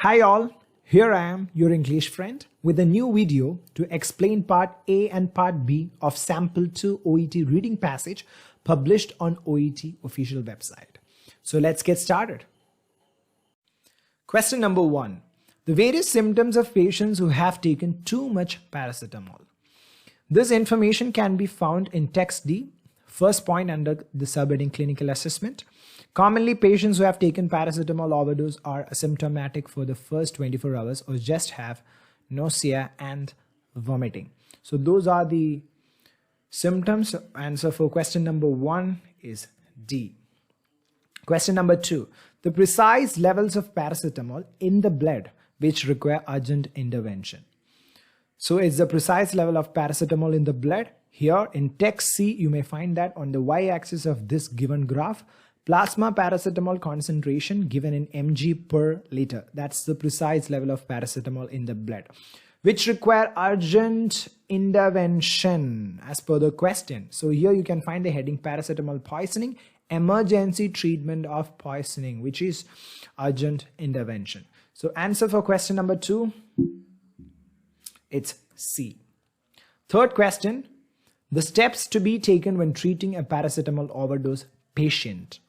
Hi all, here I am, your English friend, with a new video to explain part A and part B of Sample 2 OET reading passage published on OET official website. So let's get started. Question number 1. The various symptoms of patients who have taken too much paracetamol. This information can be found in text D, first point under the subheading clinical assessment. Commonly, patients who have taken paracetamol overdose are asymptomatic for the first 24 hours or just have nausea and vomiting. So those are the symptoms. Answer for question number 1 is D. Question number 2. The precise levels of paracetamol in the blood which require urgent intervention. So it's the precise level of paracetamol in the blood. Here in text C, you may find that on the y-axis of this given graph, plasma paracetamol concentration given in mg per liter. That's the precise level of paracetamol in the blood, which require urgent intervention as per the question. So here you can find the heading paracetamol poisoning, emergency treatment of poisoning, which is urgent intervention. So answer for question number 2, it's C. Third question, the steps to be taken when treating a paracetamol overdose patient.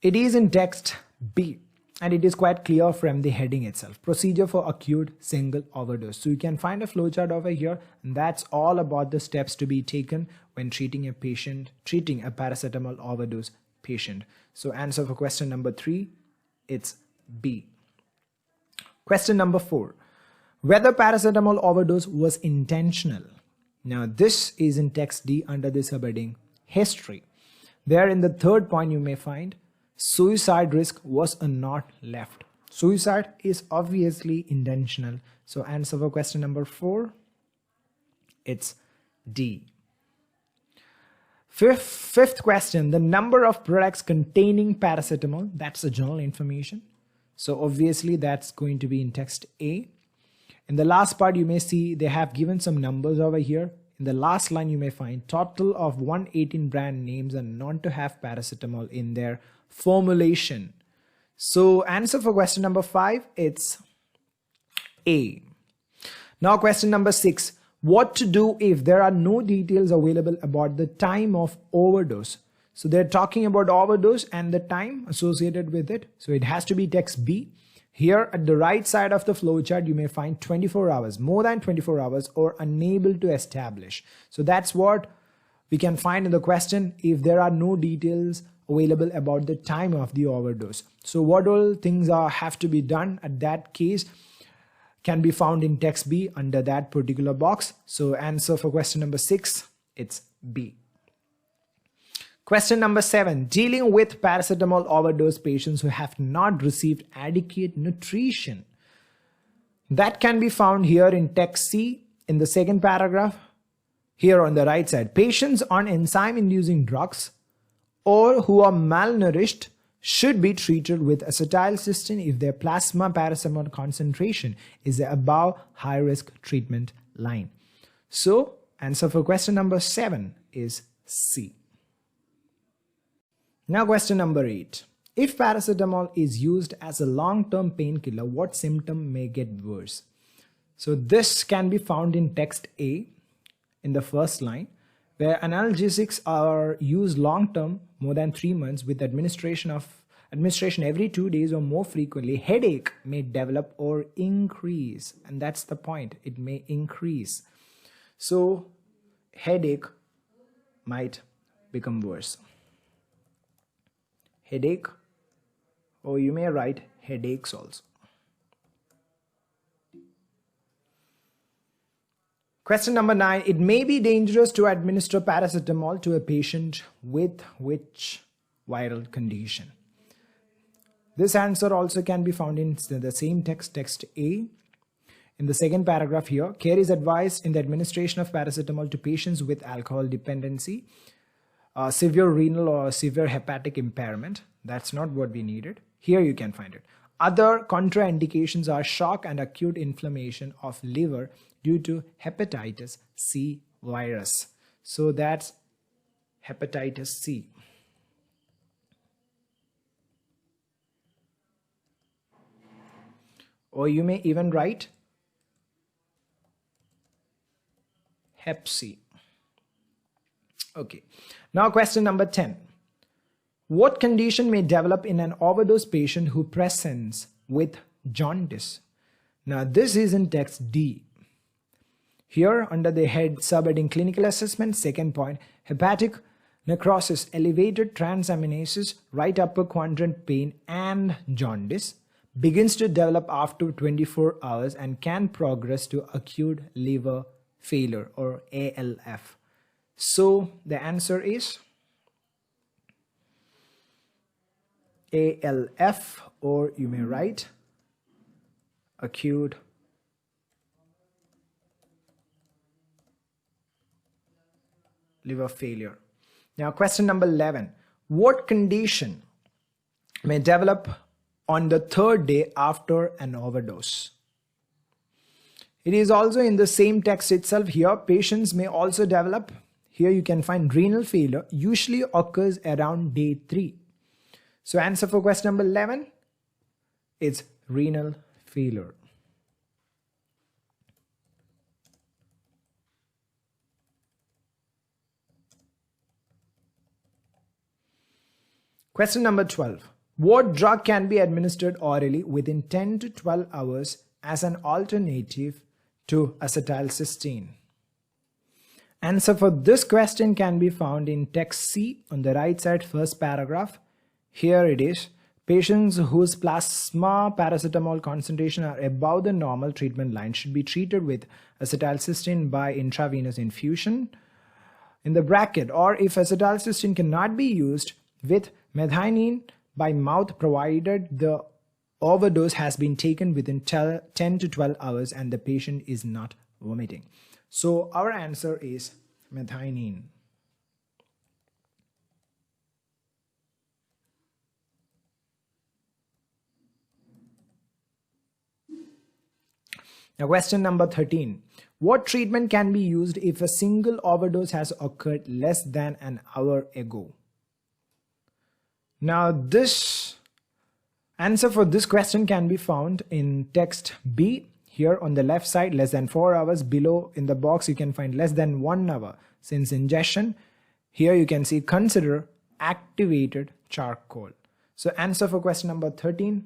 It is in text B and it is quite clear from the heading itself. Procedure for acute single overdose. So you can find a flowchart over here, and that's all about the steps to be taken when treating a paracetamol overdose patient. So answer for question number 3, it's B. Question number 4. Whether paracetamol overdose was intentional. Now this is in text D under the subheading history. There in the third point you may find suicide risk was not left. Suicide is obviously intentional. So answer for question number 4, it's D. Fifth question, the number of products containing paracetamol, that's the general information. So obviously that's going to be in text A. In the last part you may see they have given some numbers over here. In the last line you may find total of 118 brand names are known to have paracetamol in their formulation. So answer for question number 5, it's A. Now question number 6. What to do if there are no details available about the time of overdose? So they're talking about overdose and the time associated with it. So it has to be text B. Here at the right side of the flowchart, you may find 24 hours, more than 24 hours, or unable to establish. So that's what we can find in the question if there are no details available about the time of the overdose. So what all things have to be done at that case can be found in text B under that particular box. So answer for question number 6, it's B. Question number 7, dealing with paracetamol overdose patients who have not received adequate nutrition. That can be found here in text C in the second paragraph. Here on the right side, patients on enzyme-inducing drugs or who are malnourished should be treated with acetylcysteine if their plasma paracetamol concentration is above high-risk treatment line. So answer for question number 7 is C. Now question number 8. If paracetamol is used as a long-term painkiller, what symptom may get worse? So this can be found in text A in the first line, where analgesics are used long-term, more than 3 months, with administration every 2 days or more frequently, headache may develop or increase. And that's the point, it may increase. So headache might become worse. Headache, or you may write headaches also. Question number 9. It may be dangerous to administer paracetamol to a patient with which viral condition? This answer also can be found in the same text A. In the second paragraph here, care is advised in the administration of paracetamol to patients with alcohol dependency, severe renal or severe hepatic impairment. That's not what we needed. Here you can find it. Other contraindications are shock and acute inflammation of liver due to hepatitis C virus. So that's hepatitis C. or you may even write Hep C. Okay, now question number 10. What condition may develop in an overdose patient who presents with jaundice? Now this is in text D. Here under the head subheading clinical assessment, second point, hepatic necrosis, elevated transaminases, right upper quadrant pain and jaundice begins to develop after 24 hours and can progress to acute liver failure or ALF. So the answer is ALF, or you may write acute liver failure. Now question number 11. What condition may develop on the third day after an overdose? It is also in the same text itself here. Patients may also develop, here you can find renal failure, usually occurs around day 3. So answer for question number 11 is renal failure. Question number 12. What drug can be administered orally within 10 to 12 hours as an alternative to acetylcysteine? Answer for this question can be found in text C on the right side, first paragraph. Here it is. Patients whose plasma paracetamol concentration are above the normal treatment line should be treated with acetylcysteine by intravenous infusion. In the bracket, or if acetylcysteine cannot be used, with methionine by mouth, provided the overdose has been taken within 10 to 12 hours and the patient is not vomiting. So our answer is methionine. Now question number 13. What treatment can be used if a single overdose has occurred less than an hour ago? Now this answer for this question can be found in text B. Here on the left side, less than 4 hours. Below in the box you can find less than 1 hour since ingestion. Here you can see consider activated charcoal. So answer for question number 13,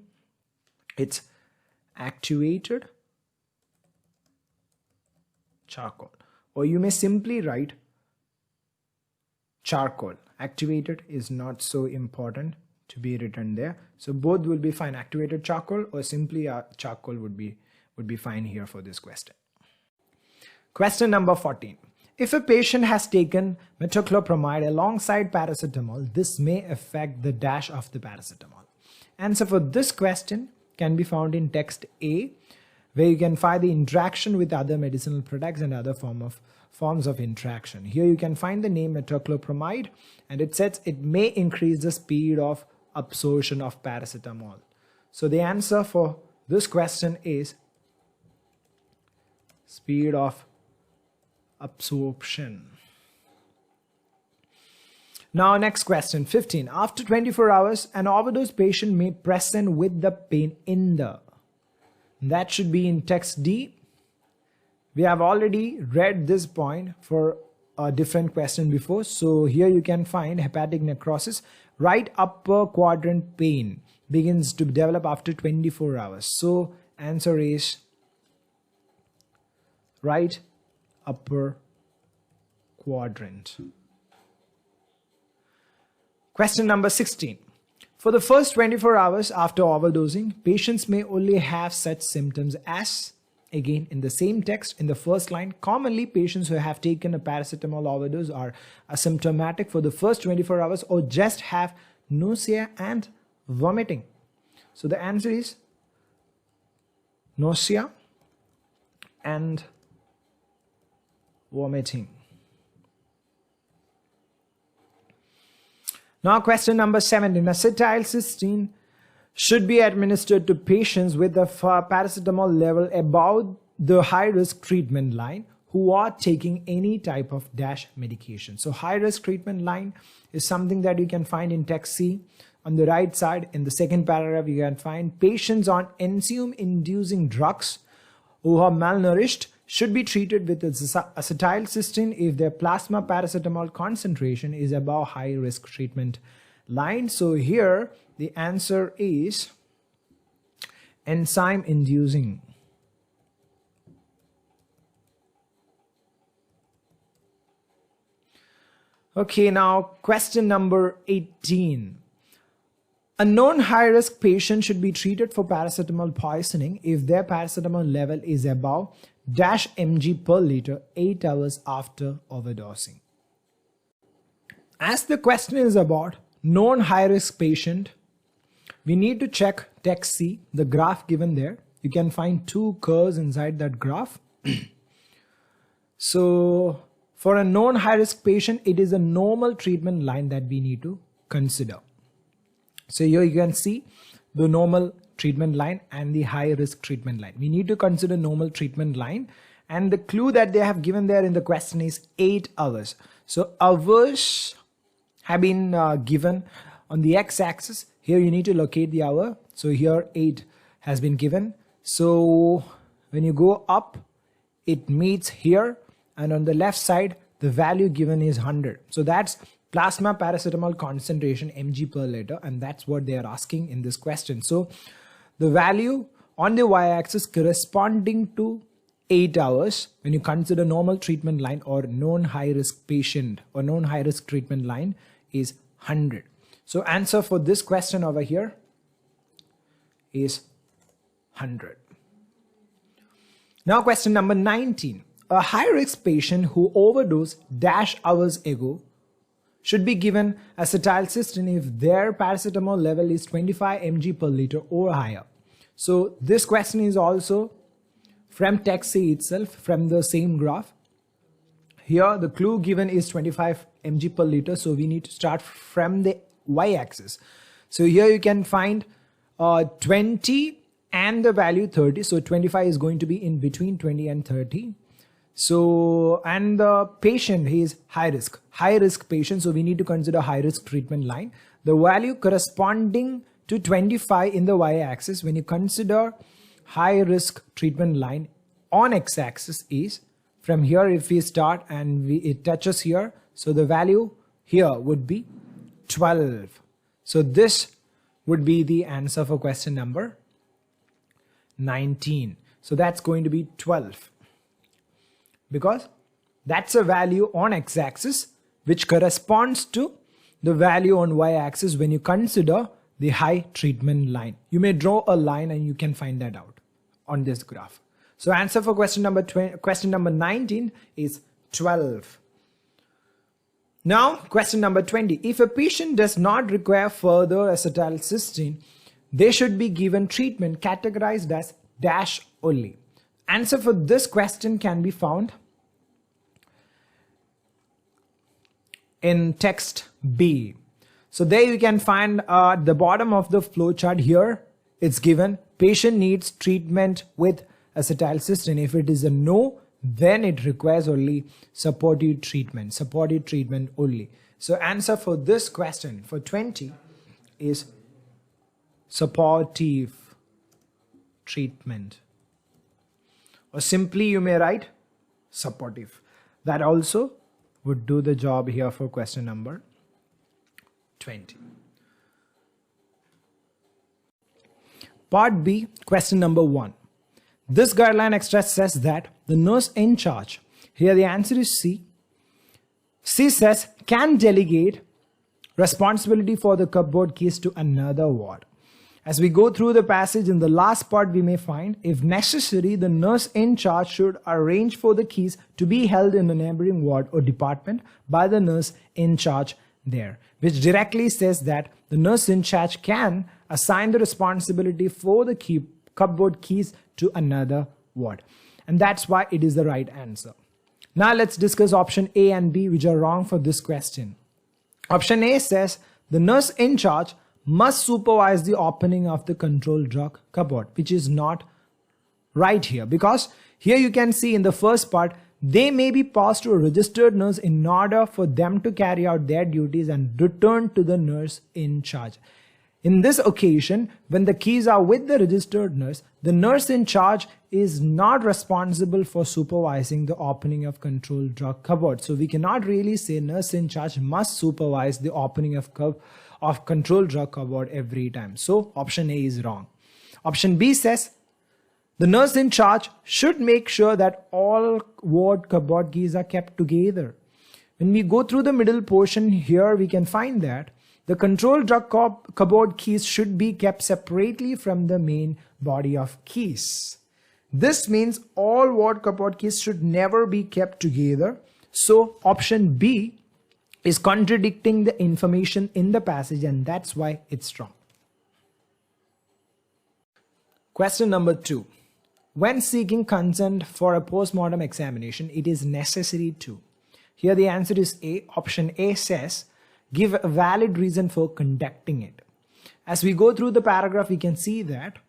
it's activated charcoal, or you may simply write charcoal. Activated is not so important to be written there, so both will be fine. Activated charcoal or simply charcoal would be fine here for this question. Question number 14. If a patient has taken metoclopramide alongside paracetamol, this may affect the dash of the paracetamol. Answer for this question can be found in text A, where you can find the interaction with other medicinal products and other forms of interaction. Here you can find the name metoclopramide, and it says it may increase the speed of absorption of paracetamol. So the answer for this question is speed of absorption. Now next question, 15. After 24 hours, an overdose patient may present with the pain in the. That should be in text D. We have already read this point for a different question before. So here you can find hepatic necrosis, right upper quadrant pain begins to develop after 24 hours. So answer is right upper quadrant. Question number 16. For the first 24 hours after overdosing, patients may only have such symptoms as, again in the same text in the first line, commonly patients who have taken a paracetamol overdose are asymptomatic for the first 24 hours or just have nausea and vomiting. So the answer is nausea and vomiting. Now question number 17. Acetylcysteine should be administered to patients with a paracetamol level above the high-risk treatment line who are taking any type of dash medication. So high-risk treatment line is something that you can find in text C On the right side, in the second paragraph, you can find patients on enzyme-inducing drugs who are malnourished should be treated with acetylcysteine if their plasma paracetamol concentration is above high-risk treatment line. So here, the answer is enzyme-inducing. Okay, now question number 18. A known high-risk patient should be treated for paracetamol poisoning if their paracetamol level is above -mg per liter 8 hours after overdosing. As the question is about known high-risk patient, we need to check text C, the graph given there. You can find two curves inside that graph. So for a known high-risk patient, it is a normal treatment line that we need to consider. So here you can see the normal treatment line and the high-risk treatment line. We need to consider normal treatment line, and the clue that they have given there in the question is 8 hours. So hours have been given on the x-axis. Here you need to locate the hour. So here 8 has been given. So when you go up, it meets here, and on the left side, the value given is 100. So that's plasma paracetamol concentration mg per liter, and that's what they are asking in this question. So the value on the y-axis corresponding to 8 hours when you consider normal treatment line or known high-risk patient or known high-risk treatment line is 100. So answer for this question over here is 100. Now question number 19. A high-risk patient who overdosed -hours ago should be given acetylcysteine if their paracetamol level is 25 mg per liter or higher. So this question is also from text C itself, from the same graph. Here the clue given is 25 mg per liter, so we need to start from the y-axis. So here you can find 20 and the value 30. So 25 is going to be in between 20 and 30. So, and the patient, he is high risk patient. So we need to consider high risk treatment line. The value corresponding to 25 in the y-axis, when you consider high risk treatment line on x-axis, is from here. If we start and it touches here, so the value here would be 12. So this would be the answer for question number 19. So that's going to be 12. Because that's a value on x-axis which corresponds to the value on y-axis when you consider the high treatment line. You may draw a line and you can find that out on this graph. So answer for question number 19 is 12. Now question number 20. If a patient does not require further acetylcysteine, they should be given treatment categorized as dash only. Answer for this question can be found in text B. So there you can find at the bottom of the flow chart here, it's given patient needs treatment with acetylcysteine. If it is a no, then it requires only supportive treatment only. So answer for this question for 20 is supportive treatment. Or simply you may write supportive. That also would do the job here for question number 20. Part B, question number 1. This guideline extra says that the nurse in charge, here the answer is C. C says can delegate responsibility for the cupboard keys to another ward. As we go through the passage, in the last part we may find, if necessary, the nurse in charge should arrange for the keys to be held in a neighboring ward or department by the nurse in charge there, which directly says that the nurse in charge can assign the responsibility for the cupboard keys to another ward. And that's why it is the right answer. Now let's discuss option A and B, which are wrong for this question. Option A says the nurse in charge must supervise the opening of the controlled drug cupboard, which is not right here, because here you can see in the first part, they may be passed to a registered nurse in order for them to carry out their duties and return to the nurse in charge. In this occasion, when the keys are with the registered nurse, the nurse in charge is not responsible for supervising the opening of controlled drug cupboard. So we cannot really say nurse in charge must supervise the opening of controlled drug cupboard every time. So option A is wrong. Option B says the nurse in charge should make sure that all ward cupboard keys are kept together. When we go through the middle portion here, we can find that the controlled drug cupboard keys should be kept separately from the main body of keys. This means all ward cupboard keys should never be kept together. So option B is contradicting the information in the passage, and that's why it's wrong. Question number 2. When seeking consent for a post-mortem examination, it is necessary to. Here the answer is A. Option A says, give a valid reason for conducting it. As we go through the paragraph, we can see that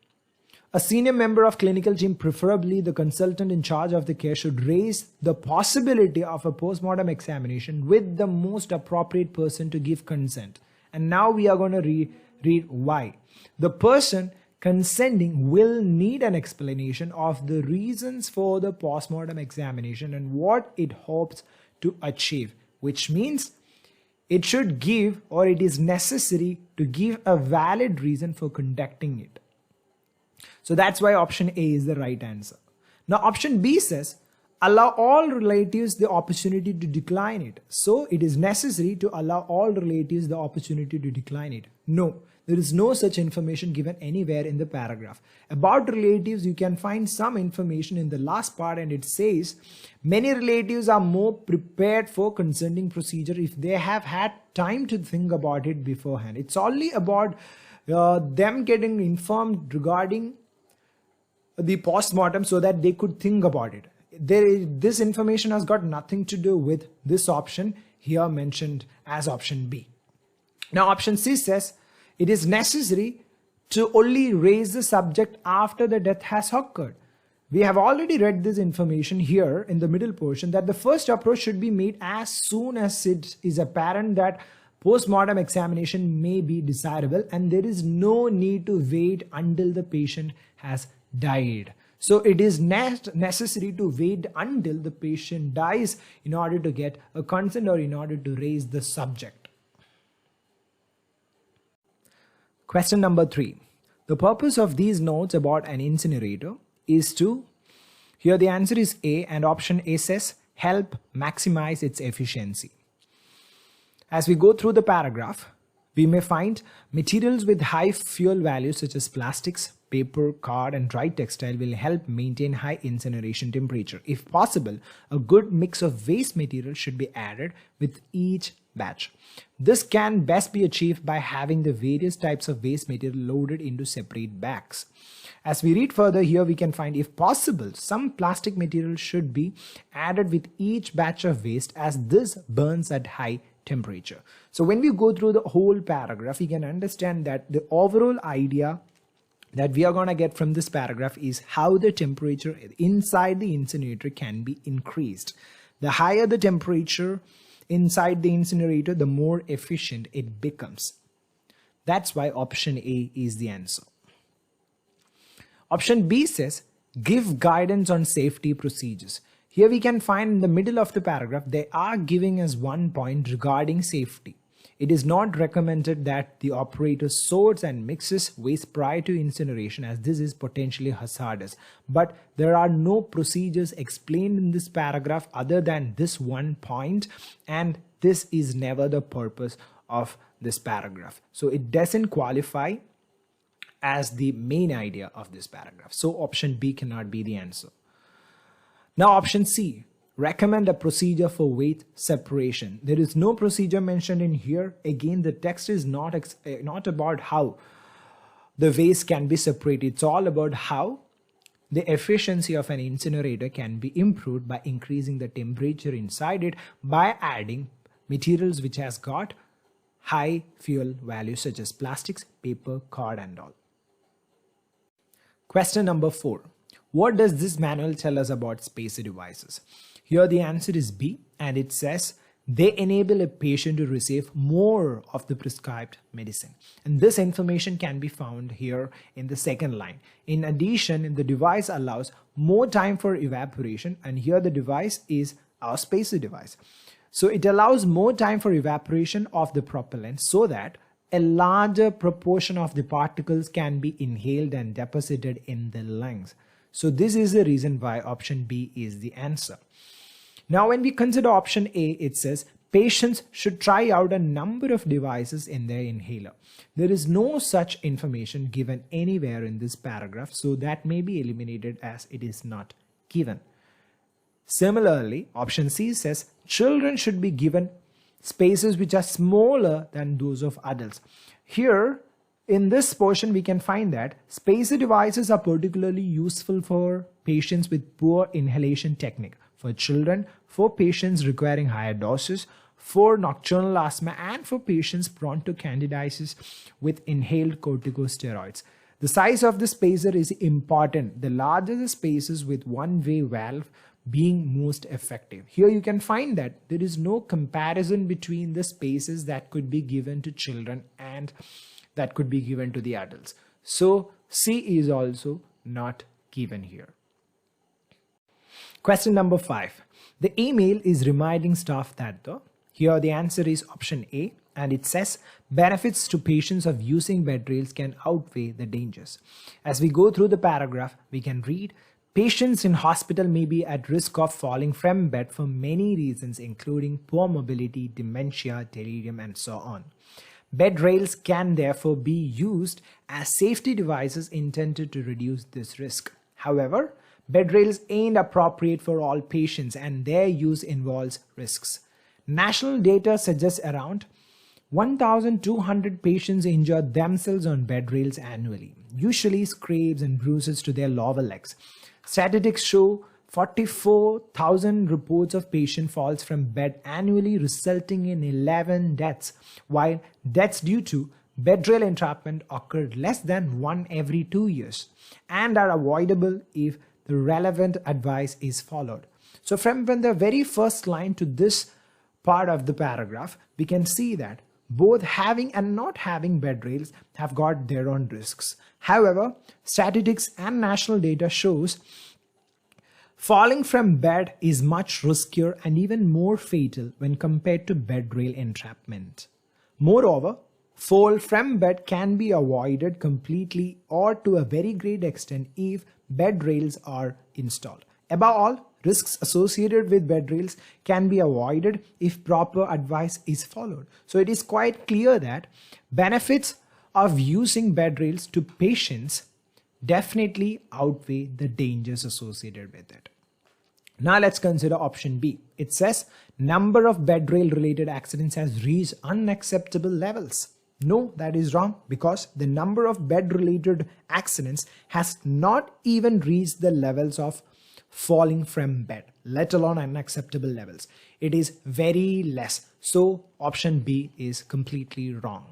a senior member of clinical team, preferably the consultant in charge of the care, should raise the possibility of a post-mortem examination with the most appropriate person to give consent. And now we are going to read why. The person consenting will need an explanation of the reasons for the post-mortem examination and what it hopes to achieve, which means it should give, or it is necessary to give, a valid reason for conducting it. So that's why option A is the right answer. Now option B says, allow all relatives the opportunity to decline it. So it is necessary to allow all relatives the opportunity to decline it. No, there is no such information given anywhere in the paragraph. About relatives, you can find some information in the last part, and it says, many relatives are more prepared for consenting procedure if they have had time to think about it beforehand. It's only about them getting informed regarding the post-mortem so that they could think about it. This information has got nothing to do with this option here mentioned as option B. Now option C says, it is necessary to only raise the subject after the death has occurred. We have already read this information here in the middle portion that the first approach should be made as soon as it is apparent that post-mortem examination may be desirable, and there is no need to wait until the patient has died. So it is necessary to wait until the patient dies in order to get a consent or in order to raise the subject. Question number 3. The purpose of these notes about an incinerator is to, here the answer is A, and option A says, help maximize its efficiency. As we go through the paragraph, we may find materials with high fuel values such as plastics, paper, card, and dry textile will help maintain high incineration temperature. If possible, a good mix of waste material should be added with each batch. This can best be achieved by having the various types of waste material loaded into separate bags. As we read further here, we can find, if possible, some plastic material should be added with each batch of waste, as this burns at high temperature. So when we go through the whole paragraph, we can understand that the overall idea that we are going to get from this paragraph is how the temperature inside the incinerator can be increased. The higher the temperature inside the incinerator, the more efficient it becomes. That's why option A is the answer. Option B says, give guidance on safety procedures. Here we can find in the middle of the paragraph, they are giving us one point regarding safety. It is not recommended that the operator sorts and mixes waste prior to incineration, as this is potentially hazardous. But there are no procedures explained in this paragraph other than this one point, and this is never the purpose of this paragraph. So it doesn't qualify as the main idea of this paragraph. So option B cannot be the answer. Now option C, recommend a procedure for weight separation. There is no procedure mentioned in here. Again, the text is not about how the waste can be separated. It's all about how the efficiency of an incinerator can be improved by increasing the temperature inside it by adding materials which has got high fuel values such as plastics, paper, card, and all. Question number 4. What does this manual tell us about spacer devices? Here the answer is B, and it says, they enable a patient to receive more of the prescribed medicine. And this information can be found here in the second line. In addition, the device allows more time for evaporation, and here the device is our spacer device. So it allows more time for evaporation of the propellant so that a larger proportion of the particles can be inhaled and deposited in the lungs. So this is the reason why option B is the answer. Now when we consider option A, it says patients should try out a number of devices in their inhaler. There is no such information given anywhere in this paragraph, so that may be eliminated as it is not given. Similarly, option C says children should be given spaces which are smaller than those of adults. Here, in this portion, we can find that spacer devices are particularly useful for patients with poor inhalation technique, for children, for patients requiring higher doses, for nocturnal asthma, and for patients prone to candidiasis with inhaled corticosteroids. The size of the spacer is important. The larger the spaces with one-way valve being most effective. Here you can find that there is no comparison between the spaces that could be given to children and that could be given to the adults. So C is also not given here. Question number 5. The email is reminding staff that here the answer is option A, and it says benefits to patients of using bed rails can outweigh the dangers. As we go through the paragraph, we can read patients in hospital may be at risk of falling from bed for many reasons, including poor mobility, dementia, delirium, and so on. Bed rails can therefore be used as safety devices intended to reduce this risk. However, bed rails ain't appropriate for all patients and their use involves risks. National data suggests around 1,200 patients injure themselves on bed rails annually, usually scrapes and bruises to their lower legs. Statistics show 44,000 reports of patient falls from bed annually, resulting in 11 deaths, while deaths due to bed rail entrapment occurred less than 1 every 2 years and are avoidable if the relevant advice is followed. So from the very first line to this part of the paragraph, we can see that both having and not having bed rails have got their own risks. However, statistics and national data shows falling from bed is much riskier and even more fatal when compared to bed rail entrapment. Moreover, fall from bed can be avoided completely or to a very great extent if bed rails are installed. Above all, risks associated with bed rails can be avoided if proper advice is followed. So it is quite clear that benefits of using bed rails to patients definitely outweigh the dangers associated with it. Now let's consider option B. It says number of bed rail related accidents has reached unacceptable levels. No, that is wrong, because the number of bed related accidents has not even reached the levels of falling from bed, let alone unacceptable levels. It is very less. So option B is completely wrong.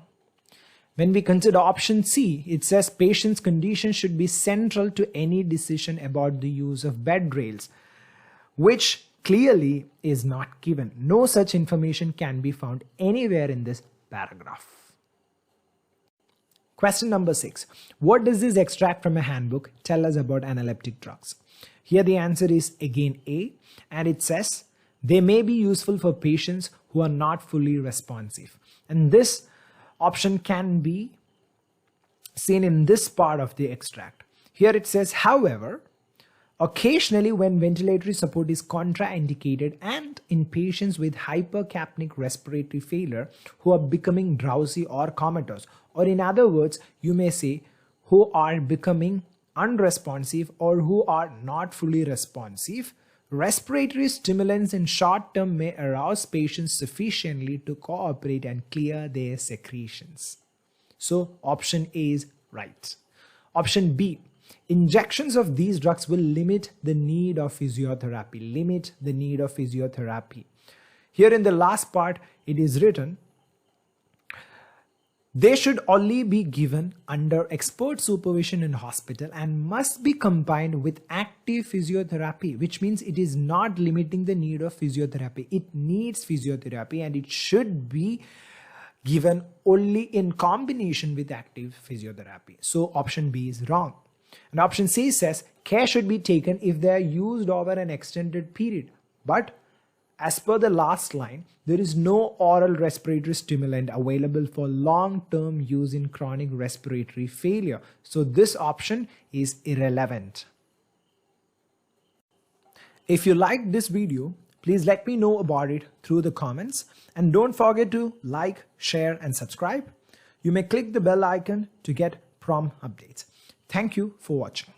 When we consider option C, it says patient's condition should be central to any decision about the use of bed rails, which clearly is not given. No such information can be found anywhere in this paragraph. Question number 6. What does this extract from a handbook tell us about analeptic drugs? Here the answer is again A, and it says they may be useful for patients who are not fully responsive. And this option can be seen in this part of the extract. Here it says, however, occasionally when ventilatory support is contraindicated and in patients with hypercapnic respiratory failure who are becoming drowsy or comatose, or in other words, you may say who are becoming unresponsive or who are not fully responsive, respiratory stimulants in short term may arouse patients sufficiently to cooperate and clear their secretions. So option A is right. Option B. Injections of these drugs will limit the need of physiotherapy. Here in the last part, it is written, They should only be given under expert supervision in hospital and must be combined with active physiotherapy, which means it is not limiting the need of physiotherapy. It needs physiotherapy and it should be given only in combination with active physiotherapy. So option B is wrong. And option C says care should be taken if they are used over an extended period. But as per the last line, there is no oral respiratory stimulant available for long-term use in chronic respiratory failure. So this option is irrelevant. If you liked this video, please let me know about it through the comments. And don't forget to like, share, and subscribe. You may click the bell icon to get prompt updates. Thank you for watching.